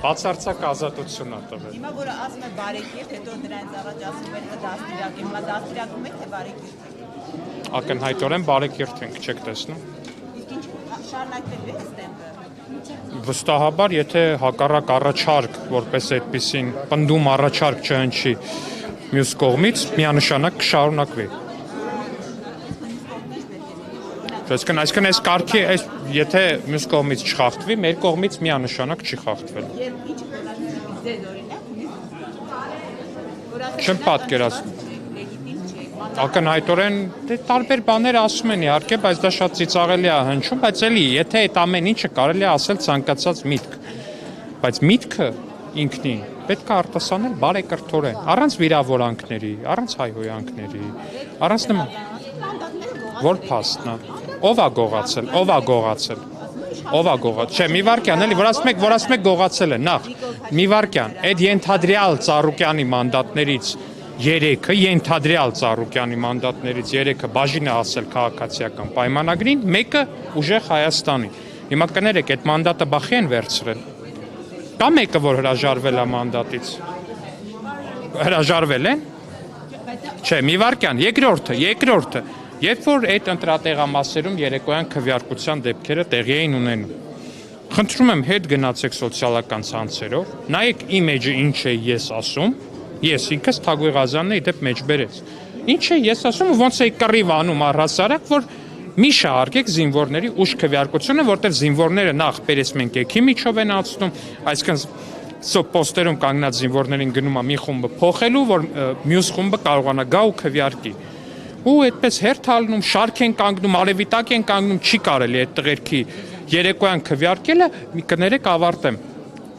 Բացարձակ ազատություն է տվել։ Հիմա որը ասում է բարեկիրթ, հետո դրանից առաջ ասում էր դաստիարակ, հիմա դաստիարակում եք թե բարեկիրթ եք։ Ակնհայտորեն բարեկիրթ ենք, չեք տեսնում։ Իսկ ինչ շարունակվելու է ստեմպը։ Վստահաբար, եթե հակառակ առաջարկ, որպես այդպեսին պնդում առաջարկ չհնչի մյուս կողմից, միանշանակ կշարունակվի։ Այսինքն այս կարգի, եթե մյուս կողմից չխախտվի, մեր կողմից միանշանակ չի խախտվել։ Եվ ինչ ձեզ օրինակ, Չեմ պատկերացնում։ Ակնհայտորեն տարբեր բաներ ասում են իհարկե, բայց դա շատ ծիծաղելի է հնչում, բայց էլի, եթե այդ ամեն ինչը կարելի է ասել ցանկացած միտք, բայց միտքը ինքնին պետք է արտասանել բարեկրթորեն, առանց վիրավորանքների, առանց հայհոյանքների, առանց նման։ Որ փաստն է։ Ով է գողացել, ով է գողացել։ Ով է գողացել։ Չէ, մի վարքյան, էլի, որ ասում եք գողացել է, նախ։ Մի վարքյան, այդ ենթադրյալ Ծառուկյանի մանդատներից 3-ը, ենթադրյալ Ծառուկյանի մանդատներից 3-ը բաժին է ասել քաղաքացիական պայմանագրին, մեկը ուժեղ Հայաստանի։ Հիմա կներեք, այդ մանդատը բախի են վերցրել։ Կա մեկը, որ հրաժարվել է մանդատից։ Հրաժարվել են։ Չէ, մի վարքյան, երկրորդը։ Երբ որ այդ ընտրատեղամասերում երեկոյան քվեարկության դեպքերը տեղի էին ունենում։ Խնդրում եմ հետ գնացեք սոցիալական ցանցերով, նայեք իմ էջը ինչ է ես ասում, ես ինքս Թագուհի Ղազյանն իդեպ մեջ բերեց։ Ինչ է ես ասում, ոնց է կռիվ անում առհասարակ, որ մի շահարկեք զինվորների ուժ քվեարկությունը, որտեղ զինվորները նախ բերես մենք եկի միջով են ացնում, այսինքն պոստերում կանգնած զինվորներին գնում է մի խումբը փոխելու, որ մյուս խումբը կարողանա գա ու քվեարկի։ Ու այդպես հերթ հալնում, շարք են կանգնում, արևիտակ են կանգնում, չի կարելի այդ տղերքի երեկոյան քվեարկելը, կներեք ավարտեմ,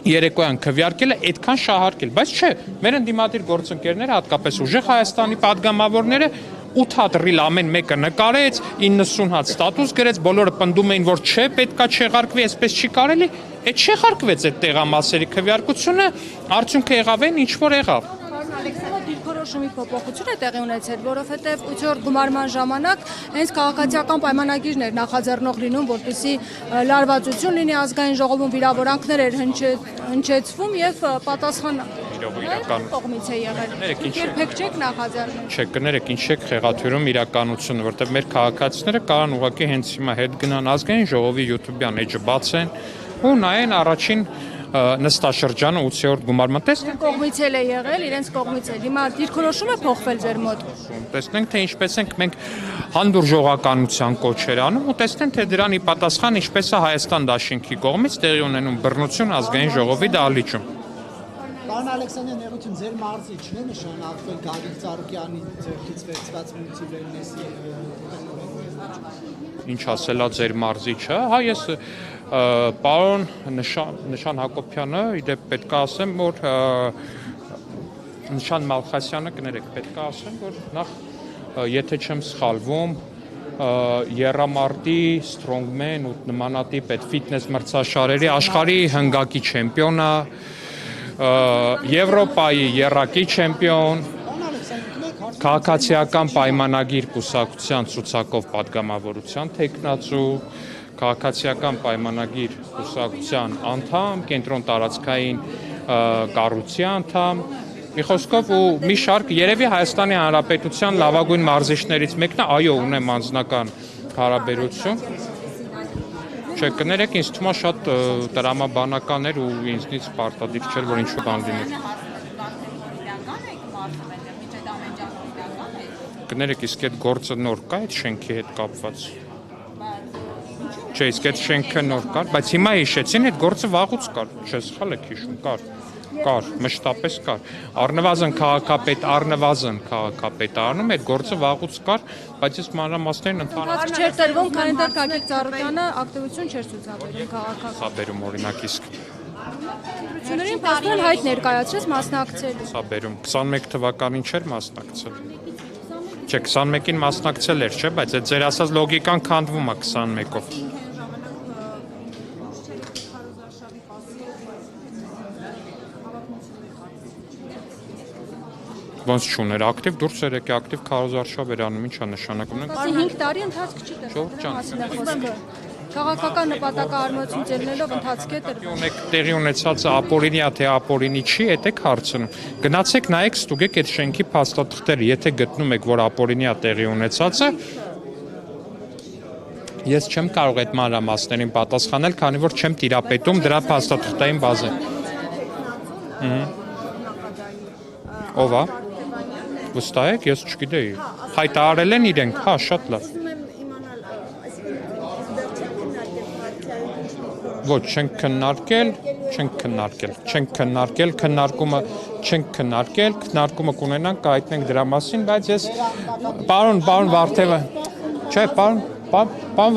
երեկոյան քվեարկելը այդքան շահարկել, բայց չէ, մեր ընդդիմադիր գործընկերները, հատկապես ուժեղ Հայաստանի падգամավորները 8 հատ ռիլ ամեն մեկը նկարեց, 90 հատ ստատուս գրեց, բոլորը պնդում էին, որ չէ, պետքա չեղարկվի, այսպես չի կարելի, այդ չեղարկվեց այդ տեղամասերի քվեարկությունը, արդյունքը եղավ այն, ինչ որ եղավ։ Դիրքորոշումի փոփոխություն է տեղի ունեցել, որովհետև 8-րդ գումարման ժամանակ հենց քաղաքացիական պայմանագիրն էր նախաձեռնող լինում, որպեսզի լարվածություն լինի ազգային ժողովում, վիրավորանքներ էր հնչեցվում եւ պատասխան կողմից է եղել։ Երբեք չեք նախաձեռնում։ Չէ, կներեք, ինչ եք խեղաթյուրում իրականությունը, որտեղ մեր քաղաքացիները կարան ուղղակի հենց հիմա հետ գնան ազգային ժողովի YouTube-յան էջը բացեն ու նայեն առաջին նստաշրջանը 8-րդ գումարման տեսնենք կողմից էլ է եղել, իրենց կողմից էլ։ Հիմա դիրքորոշումը փոխվել ձեր մոտ։ Տեսնենք թե ինչպես ենք մենք հանդուրժողականության կոչեր անում ու տեսնենք թե դրանի պատասխան ինչպես է Հայաստան դաշինքի կողմից տեղի ունենում բռնություն ազգային ժողովի դահլիճում։ Պարոն Ալեքսանդրյան, ներողություն, ձեր մարզիչ չէ նշանակվել Գագիկ Ծառուկյանի ձեռքից վերցված մուլտիվերնեսի Ինչ ասելա ձեր մարզիչը, հա ես պարոն Նշան Հակոբյանը, իդեպ պետք է ասեմ, որ Նշան Մալխասյանը կներեք, պետք է ասեմ, որ նախ եթե չեմ սխալվում, եռամարտի, սթրոնգմեն ու նմանատիպ այդ ֆիթնես մրցաշարերի աշխարհի հնգակի չեմպիոն է, Եվրոպայի եռակի չեմպիոն, քաղաքացիական պայմանագիր կուսակցության ցուցակով падգամավորության տեխնացու, քաղաքացիական պայմանագիր կուսակցության անդամ, կենտրոն տարածքային կառույցի անդամ, մի խոսքով ու մի շարք երևի Հայաստանի Հանրապետության լավագույն մարզիչներից մեկն է, այո, ունեմ անձնական հարաբերություն։ Չէ, կներեք, ինձ թվում է շատ տրամաբանական էր ու ինձնից պարտադիր չէր, որ ինչ-որ բան լիներ։ Կներեք, իսկ այդ գործը նոր կա այդ շենքի հետ կապված։ Չէ, իսկ այդ շենքը նոր կար, բայց հիմա հիշեցին այդ գործը վաղուց կար, չէ, սխալ եք հիշում, կար, մշտապես կար։ Առնվազն քաղաքապետարանում այդ գործը վաղուց կար, բայց ես մանրամասներն ընդհանրապես չէր տրվում, քանի դեռ Գագիկ Ծառուկյանը ակտիվություն չէր ցուցաբերում քաղաքական։ Ցուցաբերում օրինակ իսկ։ Ընտրություններին փաստորեն հայտ ներկայացրեց մասնակցել։ Ցուցաբերում 21 թվականին չէր մասնակցել։ Չէ, 21-ին մասնակցել էր, չէ, բայց այդ ձեր ասած լոգիկան քանդվում է 21-ով։ Ոնց չուներ, ակտիվ դուրս երեք է, ակտիվ քարոզարշավ էր անում, ինչ է նշանակում։ 5 տարի ընթացք չի տրվում։ Քաղաքական նպատակահարմարություն ձեռնելով ընթացքի է տրվում։ Ունեք տեղի ունեցածը ապօրինի թե ապօրինի չի, եք հարցնում։ Գնացեք նայեք, ստուգեք այդ շենքի փաստաթղթերը, եթե գտնում եք, որ ապօրինի տեղի ունեցածը, ես չեմ կարող այդ մանրամասներին պատասխանել, քանի որ չեմ տիրապետում դրա փաստաթղթային բազեն։ Ով է։ Վստահ եք, ես չգիտեի։ Հայտարարել են իրենք, հա, շատ լավ։ Ոչ, չենք քննարկել, քննարկումը կունենանք, կհայտնենք դրա մասին, բայց ես պարոն Վարդևյան, չէ, պարոն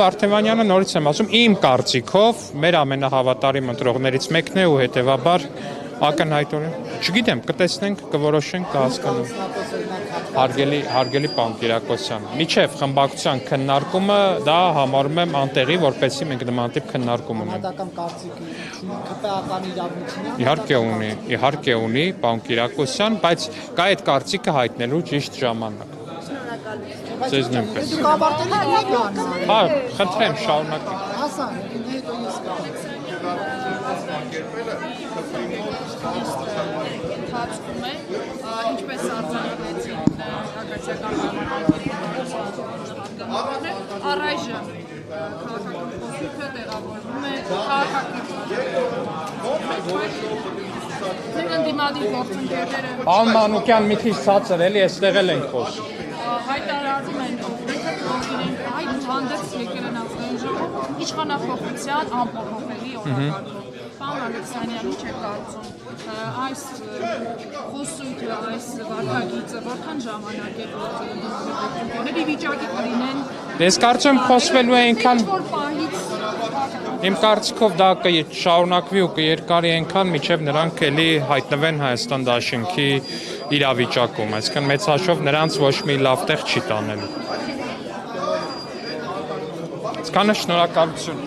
Վարդևանյանը նորից եմ ասում, իմ կարծիքով մեր ամենահավատարիմ ընտրողներից մեկն է ու հետևաբար ակնհայտորեն, չգիտեմ, կտեսնենք, կորոշենք, կհասկանանք։ Հարգելի պարոն Կիրակոսյան, միջև խմբակցության քննարկումը դա համարում եմ անտեղի, որպեսզի մենք նման տիպ քննարկում ունենք։ Պետական կարծիքի ԿՊԱ-ական իրավունքն Իհարկե ունի, պարոն Կիրակոսյան, բայց կա այդ կարծիքը հայտնելու ճիշտ ժամանակ։ Ձեզ նույնպես։ Դուք ավարտել եք ԿՊԱ-ն։ Հա, խնդրեմ, շարունակեք։ Ասա, հետո ես Ընթացքում է, ինչպես արձանագրեցին քաղաքացիական պայմանագրերը, առայժմ քաղաքական փոփոխությունը տեղավորվում է քաղաքական ընդդիմադիր գործընկերները Պարոն Մանուկյան, մի քիչ ցածր էլի, այստեղ էլ ենք խոսում։ հայտարարում են իրենք այդ հանդես եկել են ազգային ժողով իշխանափոխության անփոփոխելի օրակարգով։ Պարոն Ալեքսանյանը չէ կարծում այս խոսույթը, այս վարքագիծը որքան ժամանակ է գործել վիճակի կլինեն։ Ես կարծում եմ խոսվելու է այնքան Իմ կարծիքով դա կշարունակվի ու կերկարի այնքան, մինչև նրանք էլի հայտնվեն Հայաստան դաշինքի իրավիճակում, այսինքն մեծ հաշվով նրանց ոչ մի լավ տեղ չի տանելու։ Այսքանը շնորհակալություն։